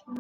Let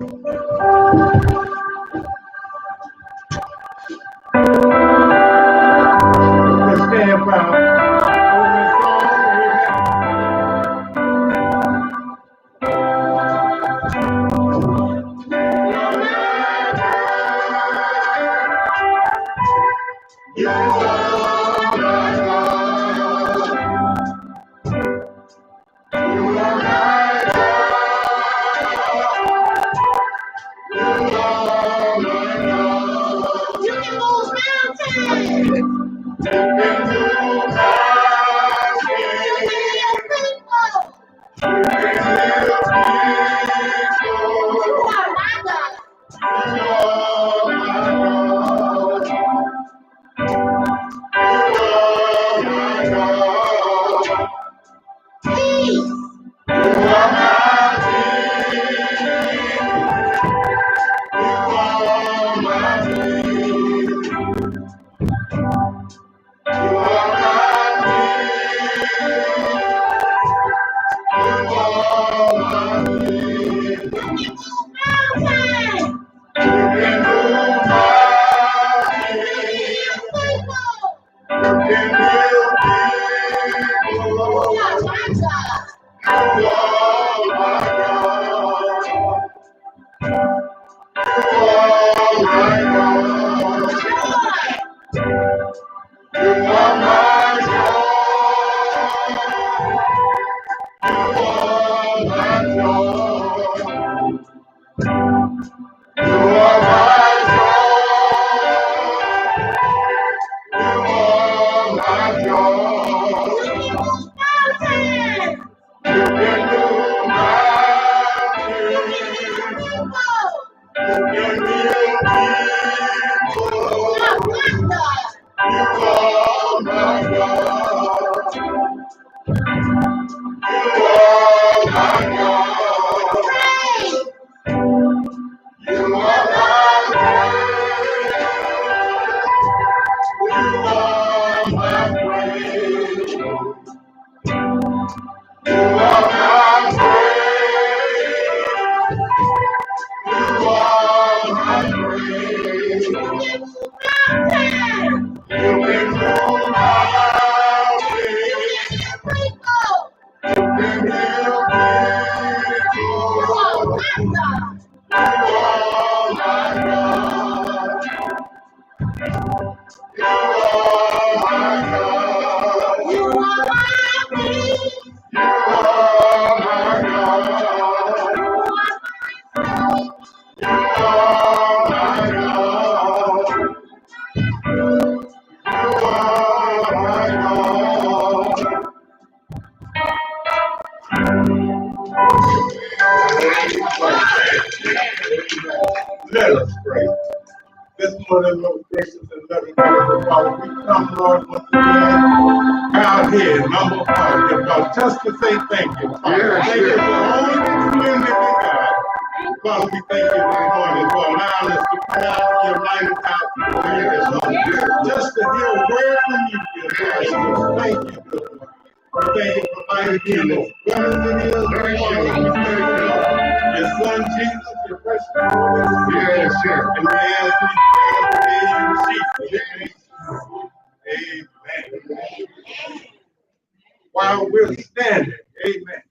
us pray. This morning, Lord gracious and loving Father, we come, Lord, once again, bowed head, humble heart, dear God, just to say thank you, Father. Thank you for only the true and living God. Father, we thank you this morning for allowing us to come out to your light house before you this morning, just to hear a word from you, dear God. Thank you, good Lord. We thank you for mighty healing. Wonders in his morning, we thank you, Lord. Your son Jesus, your precious Lord. Yes, yes. And we ask these prayers in Jesus' name. Amen. While we're standing, amen.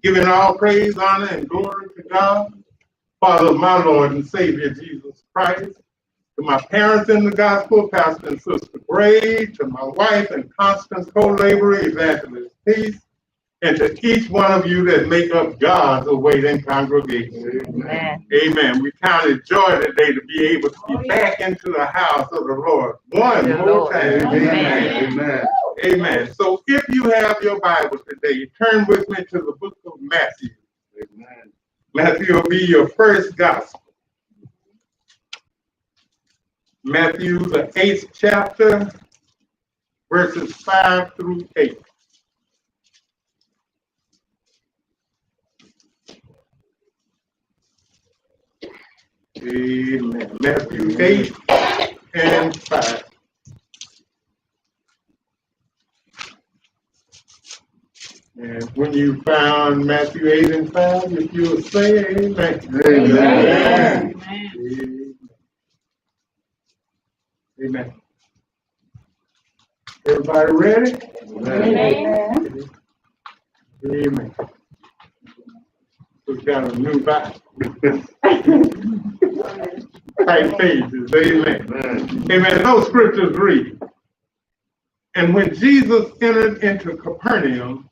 Giving all praise, honor, and glory to God, Father of my Lord and Savior Jesus Christ, to my parents in the gospel, Pastor and Sister Gray, to my wife and Constance co-laborer, Evangelist Peace, and to each one of you that make up God's awaiting congregation. Amen. Amen. We count it joy today to be able to be back into the house of the Lord one more time. Amen. Amen. Amen. So if you have your Bible today, turn with me to the book of Matthew. Amen. Matthew will be your first gospel. Matthew, the 8th chapter, verses 5 through 8. Amen. Matthew 8 and 5. And when you found Matthew 8 and 5, if you will say amen. Amen. Amen. Amen. Everybody ready? Amen. Amen. We've got a new Bible. Tight pages. Amen. Amen. Those scriptures read. And when Jesus entered into Capernaum,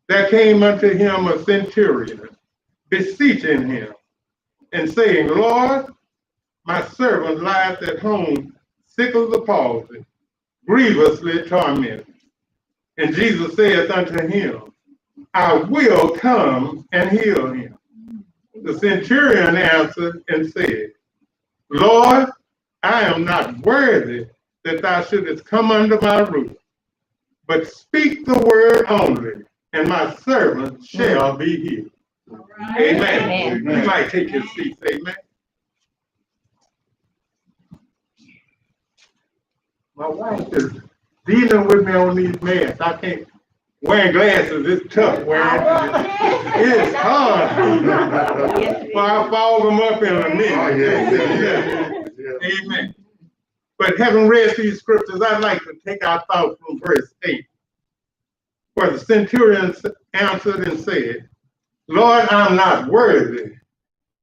there came unto him a centurion, beseeching him, and saying, Lord, my servant lieth at home, sick of the palsy, grievously tormented. And Jesus saith unto him, I will come and heal him. The centurion answered and said, Lord, I am not worthy that thou shouldest come under my roof, but speak the word only, and my servant shall be healed. Right. Amen. Amen. You might take your seats. Amen. My wife is dealing with me on these meds. I can't. Wearing glasses is tough. It's hard. So I fold them up in a minute. Amen. But having read these scriptures, I'd like to take our thoughts from verse 8. For the centurion answered and said, Lord, I'm not worthy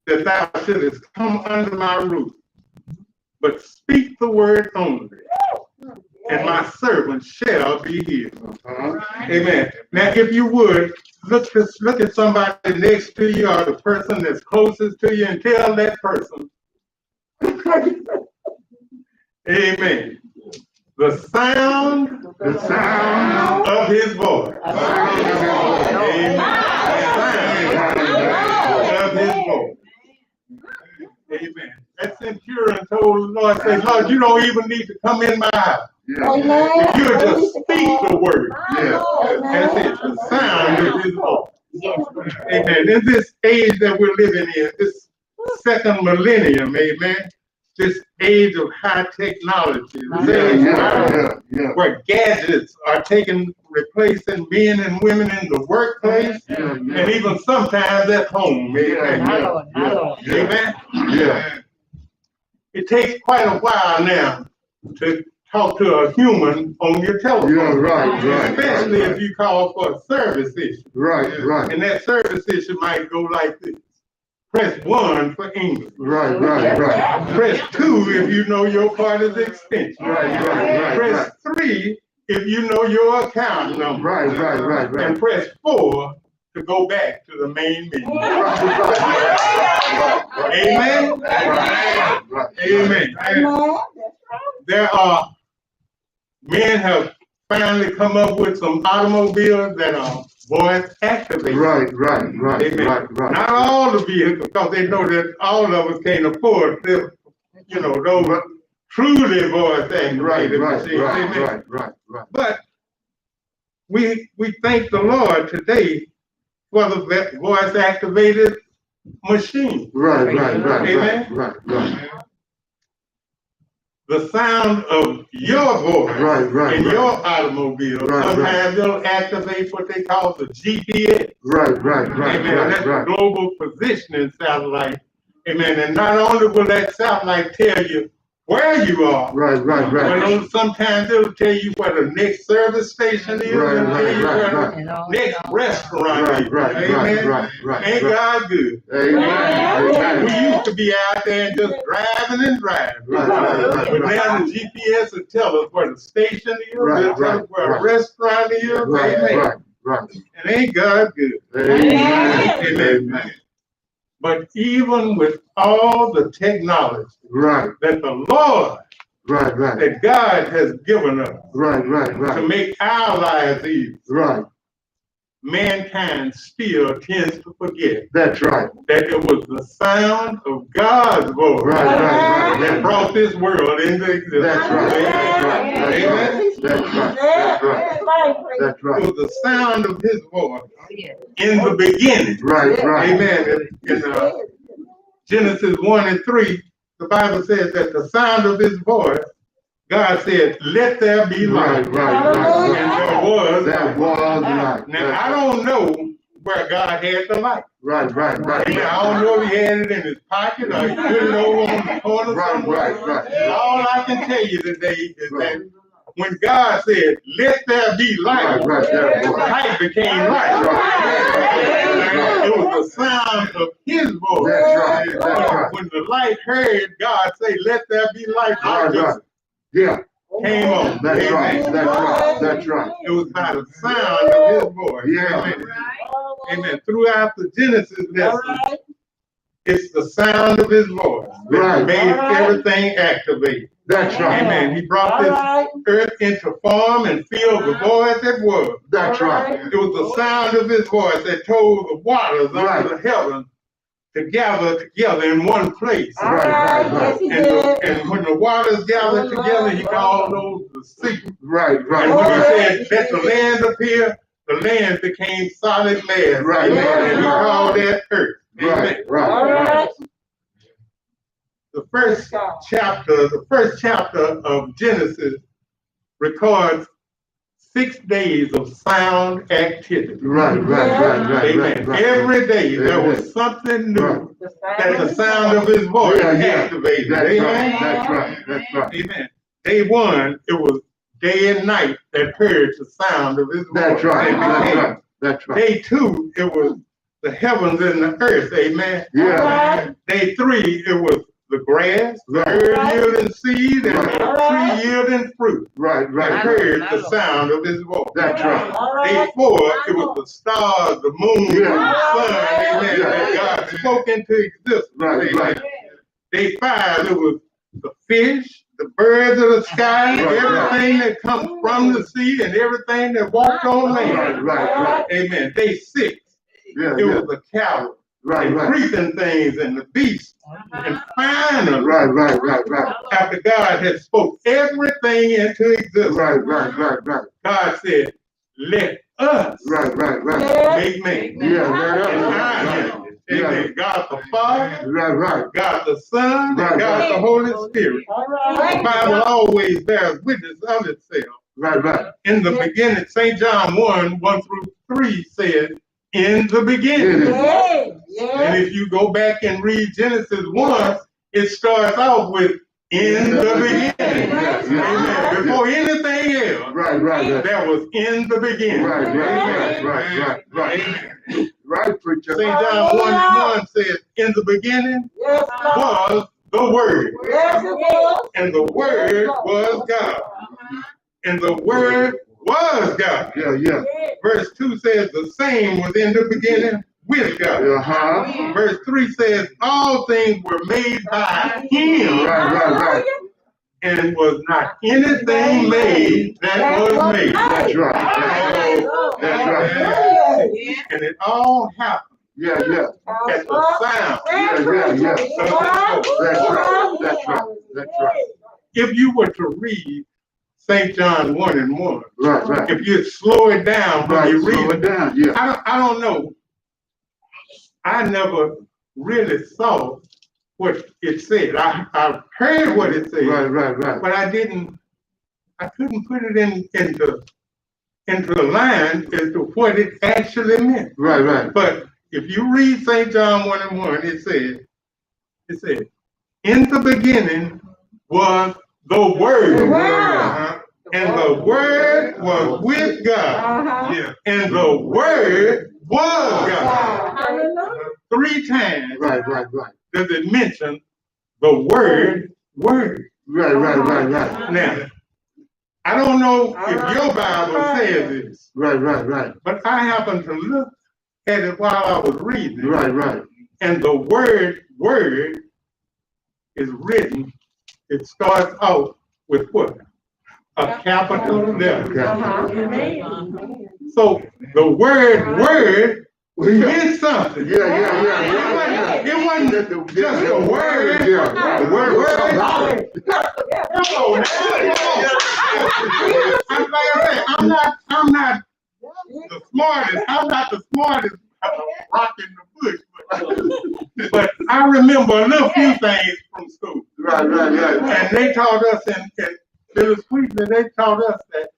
that thou shouldest come under my roof, but speak the word only, and my servant shall be healed. Amen. Now, if you would, look at somebody next to you or the person that's closest to you and tell that person, amen, the sound of his voice. Amen. The sound of his voice. Amen. That centurion told the Lord, say, Lord, you don't even need to come in my house. If you just speak the word, that's it, the sound of his voice. Amen. In this age that we're living in, this second millennium, amen, this age of high technology, where gadgets are replacing men and women in the workplace, and even sometimes at home. Amen. Amen. It takes quite a while now to talk to a human on your telephone. Especially if you call for a service issue. And that service issue might go like this. Press 1 for English. Press 2 if you know your party's extension. Press 3 if you know your account number. And press 4 to go back to the main menu. Amen. Amen. Men have finally come up with some automobiles that are voice activated. Amen. Not all the vehicles, because they know that all of us can't afford those truly voice activated machines. But we thank the Lord today for the voice activated machine. Amen. The sound of your voice in your automobile, sometimes it'll activate what they call the GPS. Amen. That's the global positioning satellite. Amen. And not only will that satellite tell you where you are, but sometimes it'll tell you where the next service station is, and tell you where the next restaurant is. Amen. Ain't God good? Amen. We used to be out there and just driving. But now the GPS will tell us where the station is, where a restaurant is. Amen. And ain't God good? Amen. But even with all the technology that the Lord, that God has given us to make our lives easy, mankind still tends to forget that it was the sound of God's voice that brought this world into existence. Amen. It was the sound of his voice in the beginning. Amen. In Genesis 1 and 3, the Bible says that the sound of his voice, God said, let there be light. And there was light. Now, I don't know where God had the light. Right. Amen. I don't know if he had it in his pocket or he put it over on the corner somewhere. Right. All I can tell you today is that when God said, "Let there be light," light became light. It was the sound of his voice. That's right. When the light heard God say, "Let there be light," light just Yeah. came on. That's Amen. right. It was by the sound of his voice. Yeah. Amen. Amen. Throughout the Genesis lesson, it's the sound of his voice that made everything activate. That's right. Amen. He brought this earth into form and filled the void that was. That's right. It was the sound of his voice that told the waters under the heaven to gather together in one place. Right. And when the waters gathered together, he called those the sea. Right. And when he said, "Let the land appear," the land became solid land. Right. And he called that earth. Amen. Right. The first chapter of Genesis records 6 days of sound activity. Right. Amen. Every day there was something new that the sound of his voice activated. Amen. That's right. Amen. Day one, it was day and night that heard the sound of his voice. That's right. Day two, it was the heavens and the earth. Amen. Yeah. Day three, it was the grass, the herb yielding seed, and the tree yielding fruit. Right. That heard the sound of his voice. That's right. Day four, it was the stars, the moon, and the sun. Amen. That God spoke into existence. Right. Day five, it was the fish, the birds of the sky, everything that comes from the sea, and everything that walks on land. Right. Amen. Day six, it was the cattle, and creeping things, and the beasts. And finally, Right. after God had spoke everything into existence, Right. God said, "Let us make man." Amen. God the Father, Right. God the Son, and God the Holy Spirit. The Bible always bears witness of itself. Right. In the beginning, St. John 1:1-3 says, "In the beginning." And if you go back and read Genesis 1, it starts off with, "In the beginning." Amen. Before anything else, Right. there was "in the beginning." Right. Amen. Right, preacher. St. John 1:1 says, "In the beginning was the Word, and the Word was God, and the Word was God." Yeah. Verse 2 says, "The same was in the beginning with God." Verse 3 says, "All things were made by him, Right. and was not anything made that was made." That's right. And it all happened Yeah. at the sound. That's right. If you were to read St. John 1:1, Right. if you slow it down when you read Slow it down. Yeah. I don't know. I never really saw what it said. I heard what it said, Right. but I couldn't put it into a line as to what it actually meant. Right. But if you read St. John 1:1, it said, "In the beginning was the Word, and the Word was with God, and the Word was God." 3 times Right. does it mention the word. Right. Now, I don't know if your Bible says this, Right. but I happened to look at it while I was reading. Right. And the word is written, it starts out with what? A capital letter. So the word meant something. Yeah. It wasn't just a word. Yeah. The word. Come on, I'm not the smartest. I'm not the smartest rock in the bush, but I remember a little few things from school. Right. And they taught us in Little Sweetly, they taught us that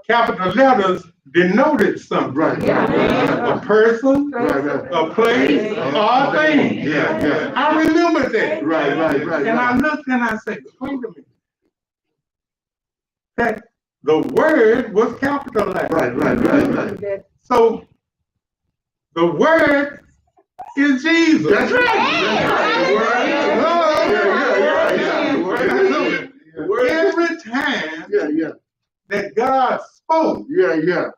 capital letters denoted something. Right. A person, Right. a place, or a thing. Yeah. I remember that. Right. And I looked and I said, wait a minute. That the word was capitalized. Right. So the word is Jesus. That's right. Every time Yeah. that God spoke, Yeah.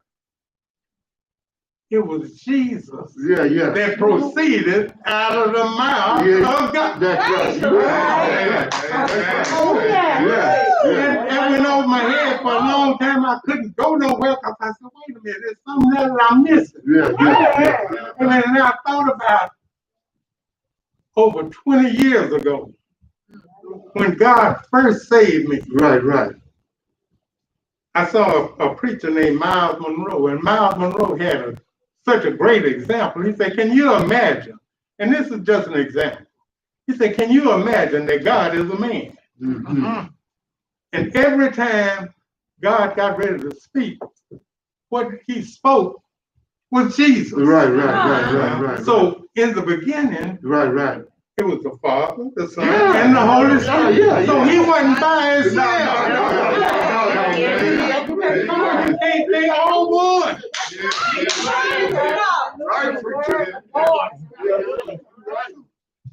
it was Jesus Yeah. that proceeded out of the mouth of God. That's And went over my head for a long time. I couldn't go nowhere because I said, wait a minute, there's something there that I'm missing. Yeah. And I thought about over 20 years ago when God first saved me. Right. I saw a preacher named Miles Monroe, and Miles Monroe had such a great example. He said, can you imagine? And this is just an example. He said, can you imagine that God is a man? Mm-hmm. And every time God got ready to speak, what he spoke was Jesus. Right. So in the beginning, Right. it was the Father, the Son, and the Holy Spirit. Yeah. So he wasn't by himself. No. They all one.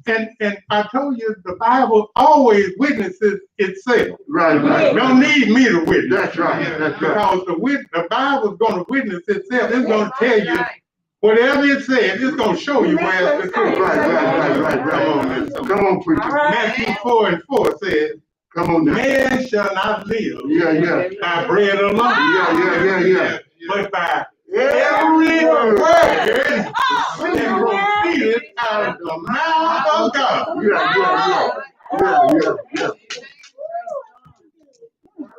And I told you the Bible always witnesses itself. Right. Don't need me to witness. That's right. Because the Bible's going to witness itself. It's going to tell you whatever it says. It's going to show you where it's the truth. Right. Come on, preacher. Matthew 4:4 says, Come on now. man shall not live Yeah. by bread alone. Yeah. But by every word that proceeded out of the mouth of God. Yeah.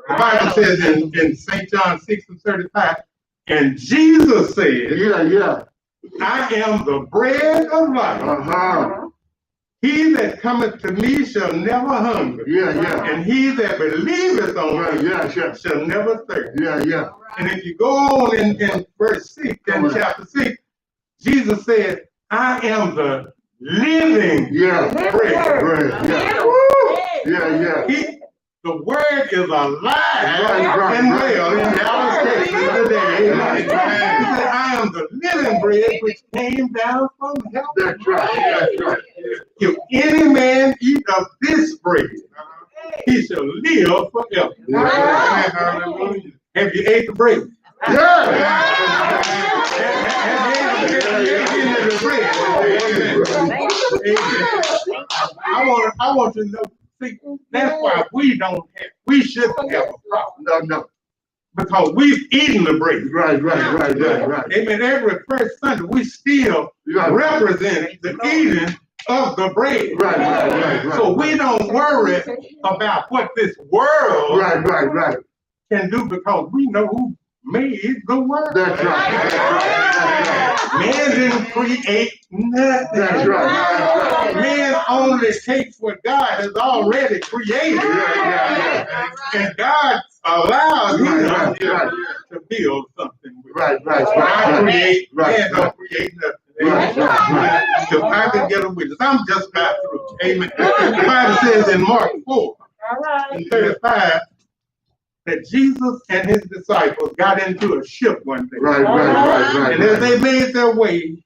The Bible says in St. John 6:35, and Jesus said, Yeah. I am the bread of life. He that cometh to me shall never hunger. Yeah. And he that believeth on me shall never thirst. Yeah. And if you go on in verse 6, in chapter 6, Jesus said, I am the living bread. Yeah. The word is alive Right. and well in Dallas, Texas today. He said, I am the living bread which came down from heaven. That's right. If any man eat of this bread, he shall live forever. Yeah. Have you ate the bread? Yeah. Have you ate the bread? Amen. I want you to know. See, that's why we shouldn't have a problem. No. Because we've eaten the bread. Right. Amen. Every first Sunday, we still represent the eating of the bread. Right. So we don't worry about what this world Right. can do because we know who made the world. That's right. Man didn't create nothing. That's right. Man only takes what God has already created. Yeah. And God allows him to build something with it. Right. I create, Right. man don't create nothing. Right. If I can get a witness, I'm just about through. Amen. The Bible says in Mark 4:35 that Jesus and his disciples got into a ship one day. Right. And as they made their way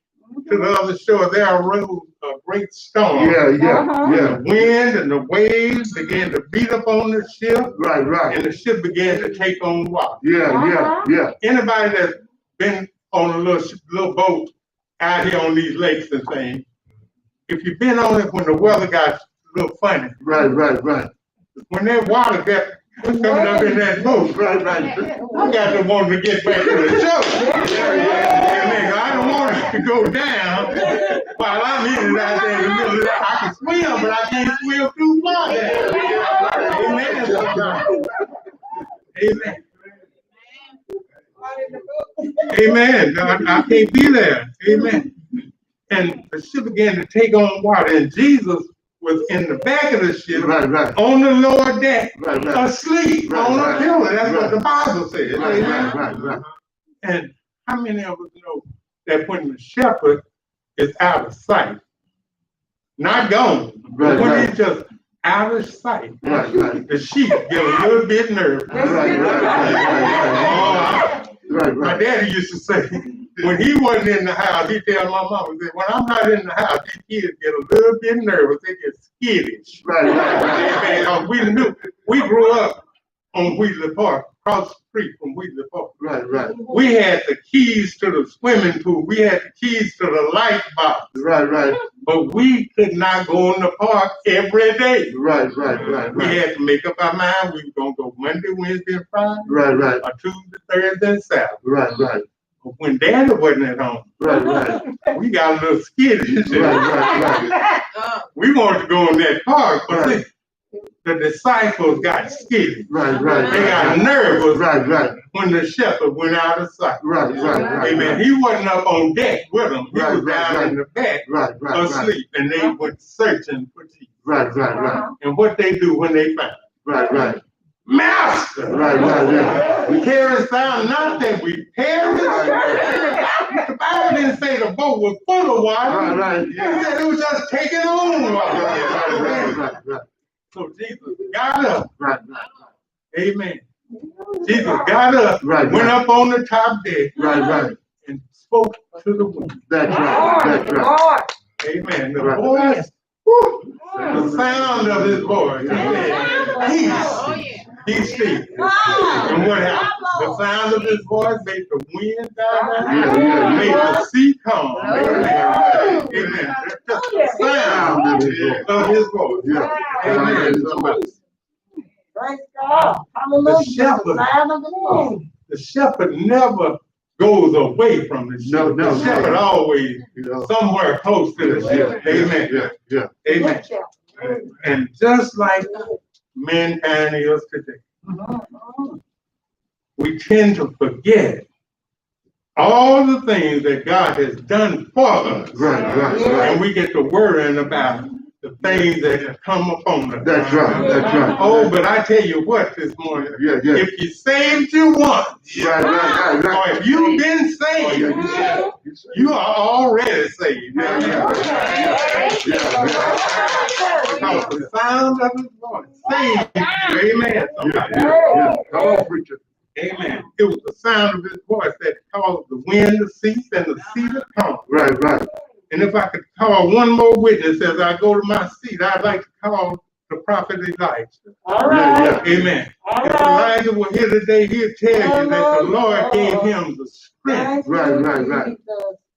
to the other shore, there arose a great storm. Yeah. The wind and the waves began to beat up on the ship, Right. and the ship began to take on water. Yeah. Anybody that's been on a little boat out here on these lakes and things, if you've been on it when the weather got a little funny, Right. when that water got coming up in that boat, Right. I got to want to get back to the shore. Amen. I don't want it to go down while I'm in it out there in the middle of that. I can swim, but I can't swim too far there. Amen. No, I can't be there. Amen. And the ship began to take on water, and Jesus was in the back of the ship Right. on the lower deck, Right. asleep on a pillow. That's what the Bible says. Amen. Right. And how many of us know that when the shepherd is out of sight, not gone, Right, but when right. he's just out of sight, Right, right. the sheep get a little bit nervous. Right, right. Right, My right. daddy used to say, when he wasn't in the house, he'd tell my mama, he said, when I'm not in the house, these kids get a little bit nervous. They get skittish. Right, right, right. We grew up on Wheatley Park, across the street from Wheatley Park. Right, right. We had the keys to the swimming pool. We had the keys to the light box. Right, right. But we could not go in the park every day. Right, right, right. We had to make up our mind. We were going to go Monday, Wednesday, and Friday. Right, right. Or Tuesday, Thursday, and Saturday. Right, right. But when Daddy wasn't at home, Right, right. we got a little skittish. Right. We wanted to go in that park, but Right. the disciples got skittish. Right, right. They got nervous Right, right. when the shepherd went out of sight. Right, right. Amen. He wasn't up on deck with them. He Right, was down right. in the back Right, right, right. asleep, and they went searching for Jesus. Right, right, right. And what they do when they found him? Right, right. Master! Right, right, yeah. We carry sound, not that we perish. The Bible didn't say the boat was full of water. Right, right. It said it was just taking on water. Right. So Jesus got up. Right, Amen. Jesus got up, Right, went right. up on the top deck, right. and spoke to the wind. That's right. That's right. Amen. The Right. voice, whew, the sound of his voice. He said, peace. Be still. And what happened? The sound of his voice made the wind die down, made the sea calm. Amen. Amen. Just the sound of his voice. Yeah. Amen. Praise God. Hallelujah. shepherd. The sign of the Lord. The shepherd never goes away from the sheep. No, The shepherd always somewhere close to the sheep. Amen. Yeah. Amen. Good shepherd. And just like mankind is today, we tend to forget all the things that God has done for us. Right. And we get to worrying about the things that have come upon us. That's right. Oh, but I tell you what this morning, Yeah. if you saved you once, Right. or if you've been saved, you are already saved. Because the sound of his voice saved you. Amen. Somebody. Yeah. Come on, preacher. Amen. It was the sound of his voice that caused the wind to cease and the sea to calm. Right. And if I could call one more witness as I go to my seat, I'd like to call the prophet Elijah. All right. Amen. All If right. Elijah were here today, he'd tell you that the Lord gave him the strength Right.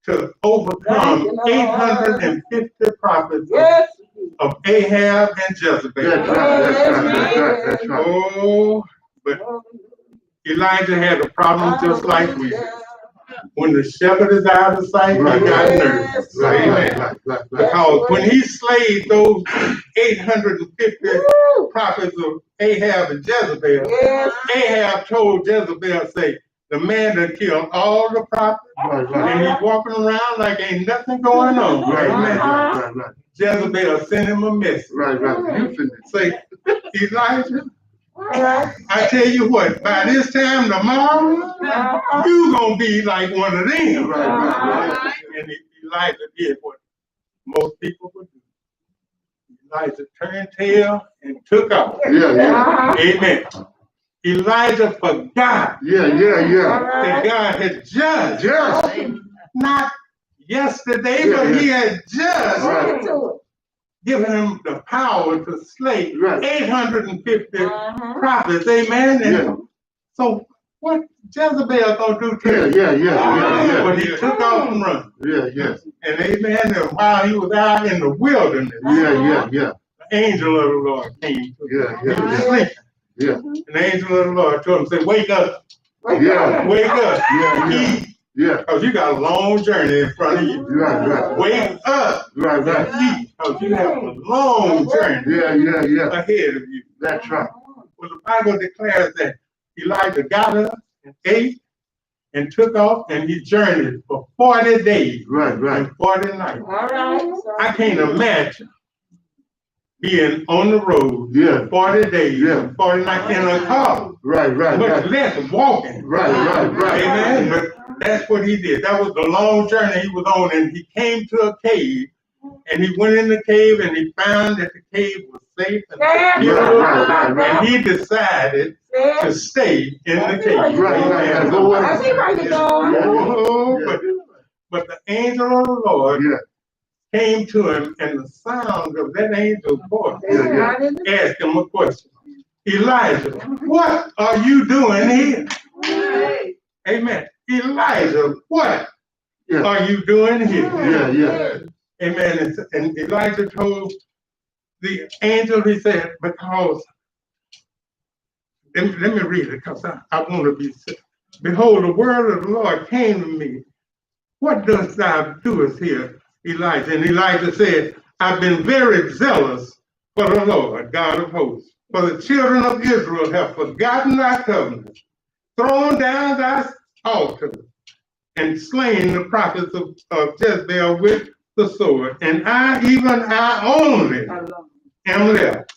to overcome 850 prophets Yes. of Ahab and Jezebel. That's right. Oh, but Elijah had a problem just like we do. When the shepherd is out of sight, he got nervous. Amen. Because when he slayed those 850 prophets of Ahab and Jezebel, Yes. Ahab told Jezebel, say, the man that killed all the prophets, and he's walking around like ain't nothing going on. Amen. Jezebel sent him a message. Right. You finished. Say, Elijah, All right. I tell you what, by this time tomorrow, you gonna be like one of them. Right. And Elijah did what most people would do. Elijah turned tail and took off. Yeah. Amen. Elijah forgot Yeah. that God had judged, Yes. not yesterday, but he had just Right. given him the power to slay Right. 850 prophets. Amen. And Yeah. so what Jezebel gonna do to him? Yeah. But he took off and run. Yeah. And amen. And while he was out in the wilderness, Yeah. the angel of the Lord came to him. He was Yeah. sleeping. Yeah. And the angel of the Lord told him, say, wake up, Yeah. wake up, Yeah. eat, Yeah. because you got a long journey in front of you. Right. Wake up Right. and eat, because you have a long journey Yeah. ahead of you. That's right. Well, the Bible declares that Elijah got up and ate and took off, and he journeyed for 40 days Right. and 40 nights. All right. I can't imagine being on the road Yeah. for 40 days, Yeah. 40 nights in a car, Right, right, much right. less walking. Right, right. Amen. But that's what he did. That was the long journey he was on, and he came to a cave, and he went in the cave, and he found that the cave was safe and secure, and he decided to stay in the cave. Right. Go away. I see where you're going. Oh, but the angel of the Lord Yeah. came to him, and the sound of that angel's voice Yeah. asked him a question. Elijah, what are you doing here? Amen. Elijah, what Yeah. are you doing here? Yeah. Amen. And Elijah told the angel, he said, because, let me read it because I want to be sick. Behold, the word of the Lord came to me. What dost thou doest here, Elijah? And Elijah said, I've been very zealous for the Lord, God of hosts. For the children of Israel have forgotten thy covenant, thrown down thy altar, and slain the prophets of Jezebel with the sword. And I, even I only, am left.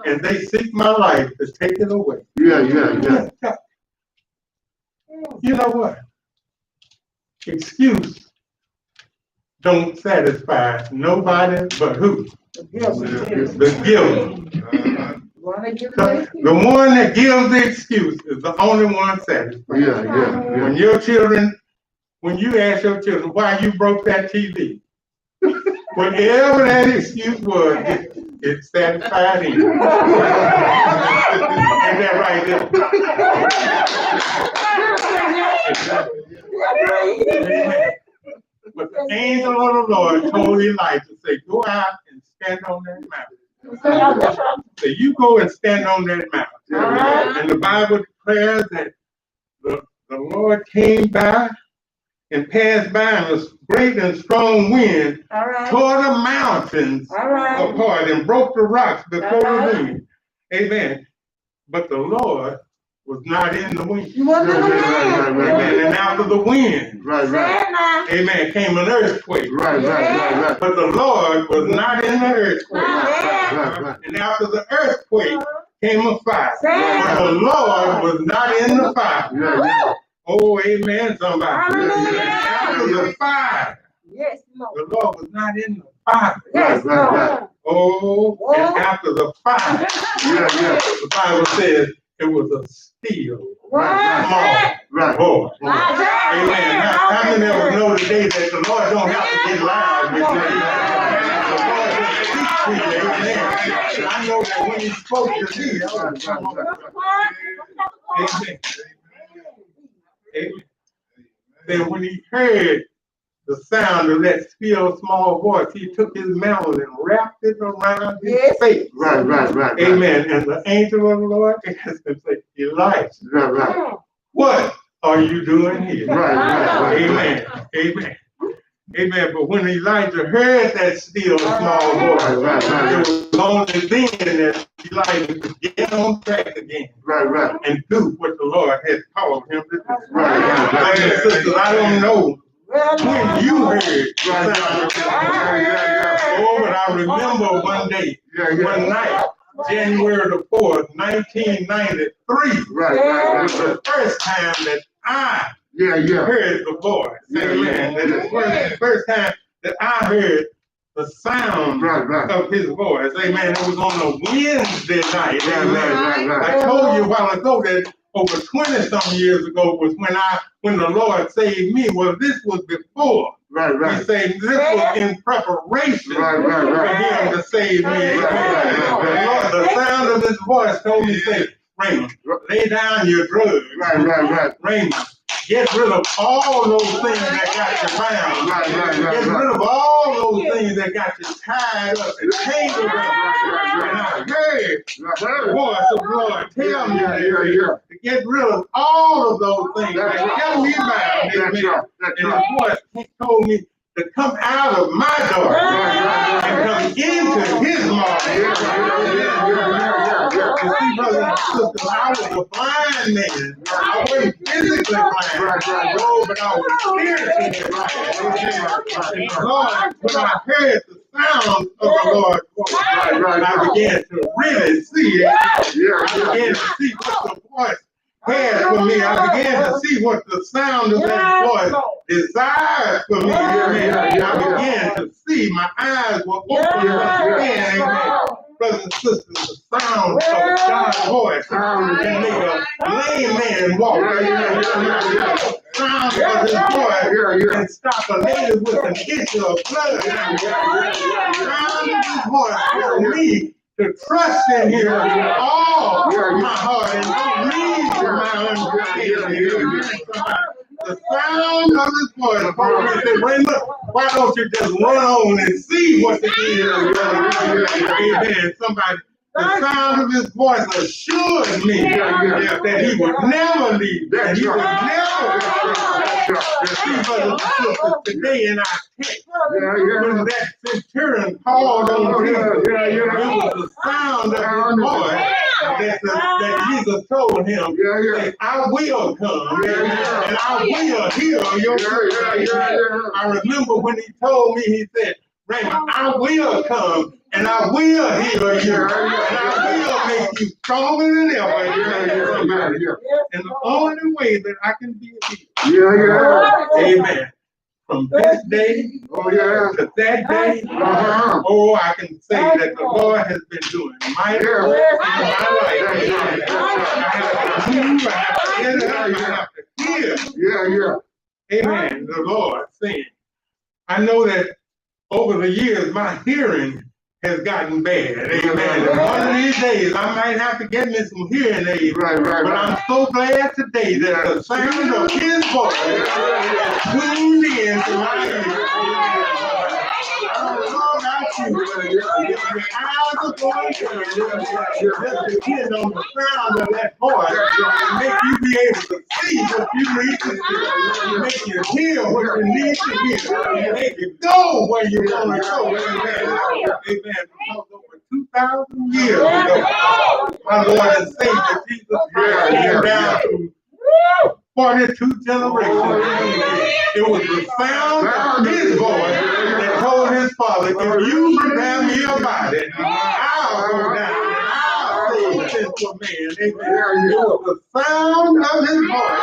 And they seek my life to take it away. Yeah. You know what? Excuse don't satisfy nobody but who? The giver. The one that gives the excuse is the only one satisfied. Yeah. When you ask your children why you broke that TV, whatever that excuse was, it satisfied him. Ain't that right there? But the angel of the Lord told Elijah, say, go out and stand on that mountain. So you go and stand on that mountain. And the Bible declares that the Lord came by and passed by, and a great and strong wind tore the mountains apart and broke the rocks before the wind. Amen. But the Lord was not in the wind. Amen. And after the wind, amen, came an earthquake. Right. But the Lord was not in the earthquake. And after the earthquake came a fire. But the Lord was not in the fire. Oh, amen, somebody. After the fire, the Lord was not in the fire. Oh, and after the fire, the Bible says it was a still small voice. Amen. How many of us know today that the Lord don't have to get loud with you? The Lord just speaks to you. Amen. I know that when he spoke to me, amen. Amen. Then when he heard the sound of that still small voice, he took his mantle and wrapped it around his face. Right. Amen. And the angel of the Lord asked him, say, Elijah, what are you doing here? Right. Amen. But when Elijah heard that still small voice, it was only then that Elijah could get on track again. Right. And do what the Lord had called him to do. Right. Brothers and sisters, I don't know when you heard the sound of it. Oh, but I remember one day, one night, January the 4th, 1993. It was the first time that I heard the voice. Amen. That is the first time that I heard the sound of his voice. Amen. It was on a Wednesday night. Amen. I told you a while ago that over 20-some years ago was when the Lord saved me. Well, this was before. He said this was in preparation for him to save me. The sound of his voice told me, say, Raymond, lay down your drugs. Raymond, get rid of all those things that got you bound. Get rid of all those things that got you tied up and tangled up. And I heard the voice of the Lord tell me to get rid of all of those things that kept me bound. Amen. And the voice told me to come out of my darkness and come into his marvelous. You see, brothers and sisters, I was a blind man. I wasn't physically blind. No, but I was spiritually blind. Lord, when I heard the sound of the Lord's voice. And I began to really see it. I began to see what the voice had for me. I began to see what the sound of that voice desired for me. I began to see. My eyes were open again. Amen. Brothers and sisters, the sound of God's voice can make a lame man walk. The sound of his voice can stop a lady with an itch of blood. The sound of his voice for me to trust in him with all my heart and don't lean to my understanding. The sound of his voice. Paul said, Raymond, why don't you just run on and see what it is? Amen. Somebody, the sound of his voice assured me that he would never leave, that he would never see brothers and sisters today in our text. When that centurion called on him, it was the sound of his voice that Jesus told him, that I will come and I will heal your prayer. I remember when he told me, he said, Raymond, I will come and I will heal you and I will make you stronger than ever. And the only way that I can be healed, amen, from this day to that day, I can say that the Lord has been doing mighty work in my life. I have to move, I have to get up, I have to hear. Amen. The Lord saying, I know that over the years my hearing has gotten bad. Amen. And one of these days I might have to get me some hearing aids. But I'm so glad today that the sound of his voice is tuned in to my ears. I don't know about you, but your eyes are going to just depend on the sound of that voice and make you be able to see what you need to see, make you hear what you need to hear, make you go where you want to go. Amen. Because over 2,000 years ago, my Lord and Savior Jesus Christ came down to 42 generations. It was the sound of his voice that told his father, if you prepare me a body, I'll go down and I'll save sinful man. It was the sound of his voice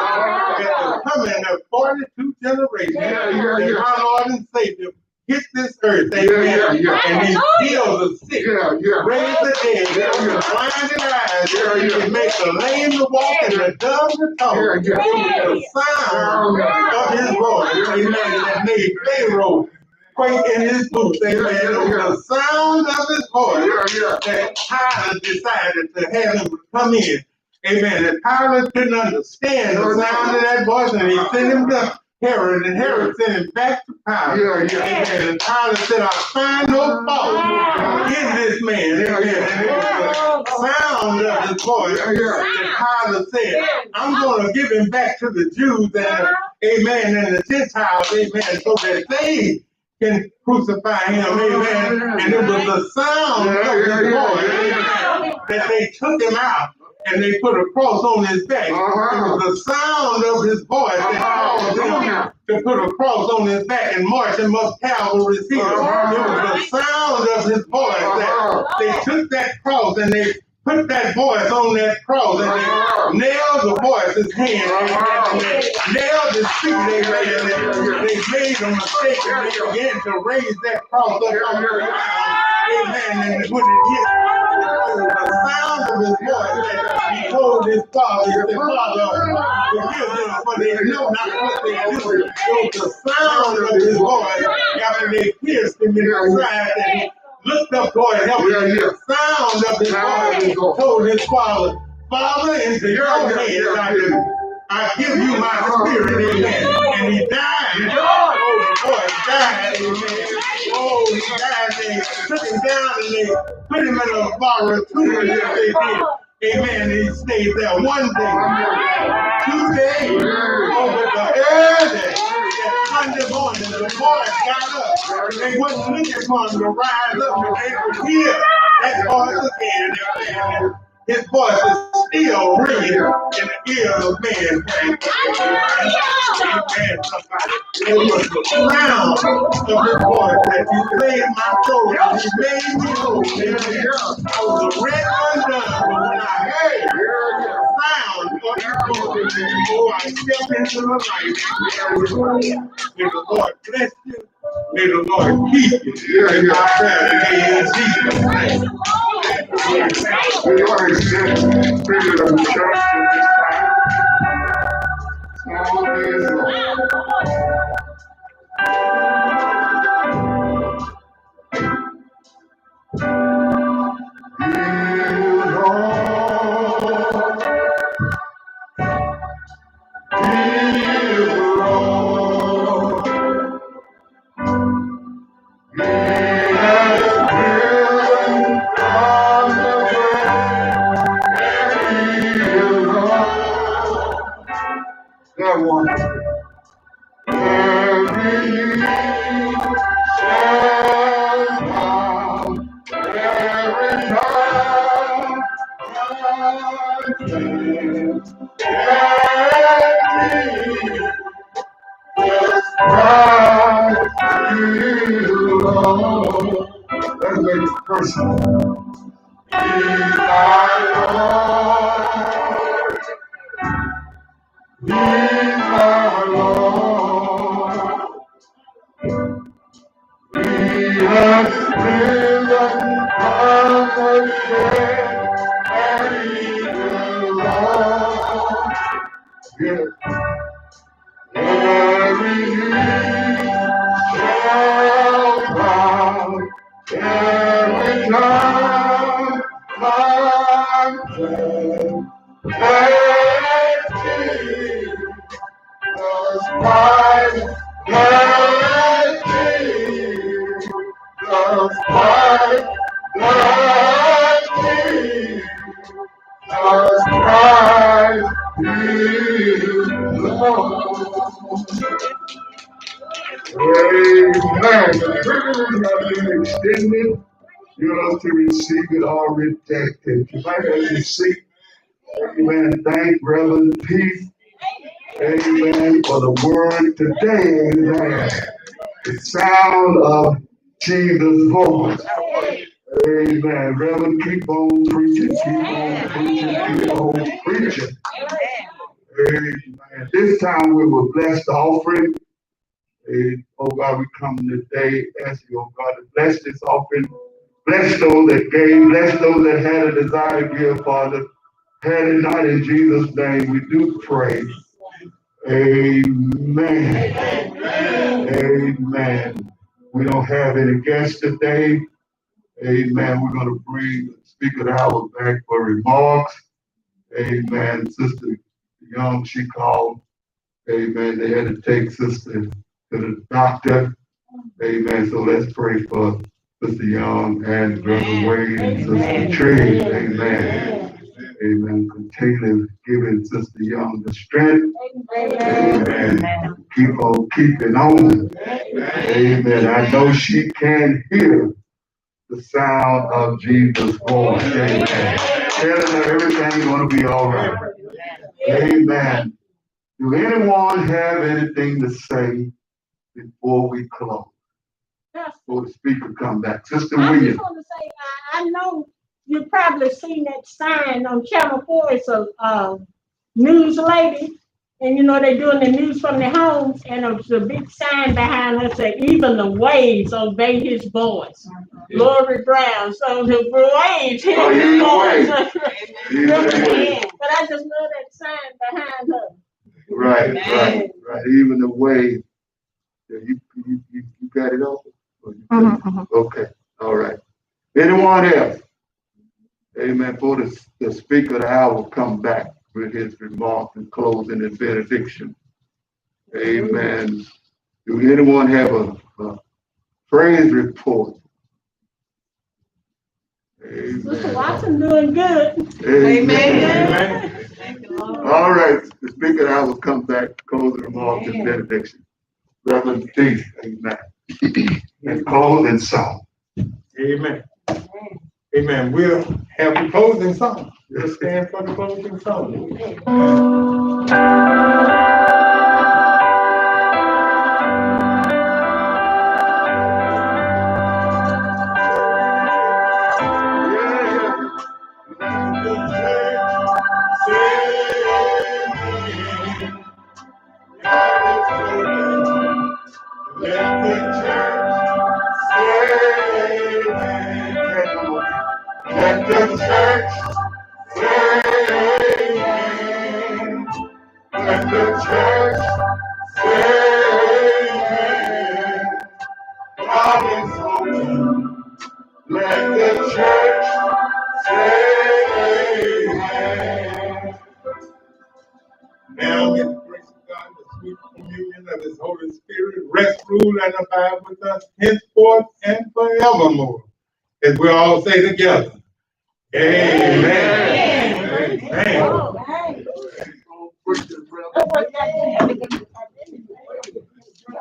that was coming of 42 generations that my Lord and Savior hit this earth, amen, and he healed the sick, raised the dead, blinded eyes, he can make the lame to walk and the dumb to talk. The sound of his voice, amen, that made Pharaoh quake in his boots, amen. It was the sound of his voice that Pilate decided to have him come in, amen. And Pilate couldn't understand the sound of that voice, and he sent him to Herod, and Herod sent him back to Pilate. Amen. And Pilate said, I find no fault in this man. Amen. And it was the sound of his voice that Pilate said, I'm going to give him back to the Jews and amen, and the Gentiles, amen, so that they can crucify him, amen. And it was the sound of his voice that they took him out. And they put a cross on his back. It was the sound of his voice that caused him to put a cross on his back and march him up Calvary's hill. It was the sound of his voice that they took that cross and they put that voice on that cross and they nailed the voice's hand and they nailed his feet. They made a mistake and they began to raise that cross up on their ground. Amen. And when it hit the sound of his voice that he told his father, he said, Father, forgive them, for they know not what they do. It was the sound of his voice after they pierced him in the side that he looked up toward heaven. The sound of his voice told his father, Father, into your hands I give you my spirit, amen. And he died. Oh, the boy died, amen. Oh, he died. They took him down and they put him in a borrowed tomb. Yes, they did. Amen. And he stayed there 1 day, 2 days, over the early Sunday morning. The boys got up. They wasn't looking for him to rise up, and they would hear that voice again. His voice is still ringing in the ear of man. Amen. Somebody. It was the sound of his voice that he saved my soul. He made me whole. Amen. I was a red undone, but when I heard the sound of his voice, oh, I stepped into the light. May the Lord bless you. May the Lord keep you. And my prayer today in Jesus' name. We want to extend the spirit of the church at this time. All is Lord. Let's make it personal. He's my Lord. He's my Lord. He has risen from the dead, and he will rise. Yes. Every knee shall bow, every tongue confess that Jesus Christ, that Jesus Christ, that Jesus Christ is Lord. Amen. The privilege has been extended. Yours to receive it already. If you might have received, amen. Thank Reverend Peace, amen, for the word today. Amen. The sound of Jesus' voice. Amen. Reverend, keep on preaching, keep on preaching, keep on preaching. Amen. This time we will bless the offering. Oh God, we come today asking, oh God, to bless this offering. Bless those that gave, bless those that had a desire to give, Father. Had it not in Jesus' name, we do pray. Amen. Amen. We don't have any guests today. Amen. We're going to bring the speaker of the hour back for remarks. Amen. Sister Young, she called. Amen. They had to take Sister to the doctor. Amen. So let's pray for Sister Young and Brother Wade and Sister Tree. Amen. Amen. Continue giving Sister Young the strength. Amen. Keep on keeping on. Amen. I know she can hear the sound of Jesus' voice. Amen. Telling her everything's going to be all right. Amen. Do anyone have anything to say before we close? Before the speaker come back. Sister Williams. I just want to say, I know you've probably seen that sign on Channel 4. It's a news lady. And you know, they're doing the news from their homes. And there's a big sign behind her that even the waves obey his voice. Yeah. Lori Brown. So the waves hear his voice. But I just know that sign behind her. Right. Even the way you got it open. Okay, all right. Anyone else? Amen. For the speaker of the hour come back with his remarks and closing and benediction. Amen. Do anyone have a praise report? Amen. Mr. Watson doing good. Amen. All right. The speaker of the hour come back, closing remarks and benediction. Reverend Peace. Amen. And closing song. Amen. Amen. We'll have the closing song. We'll stand for the closing song. Let the church say amen. Let the church say amen. Let the church say amen. God is holy. Let the church say amen. Now, in the grace of God, the sweet communion of His Holy Spirit rest, rule, and abide with us henceforth and forevermore. As we all say together, Amen. Amen. Oh, hey.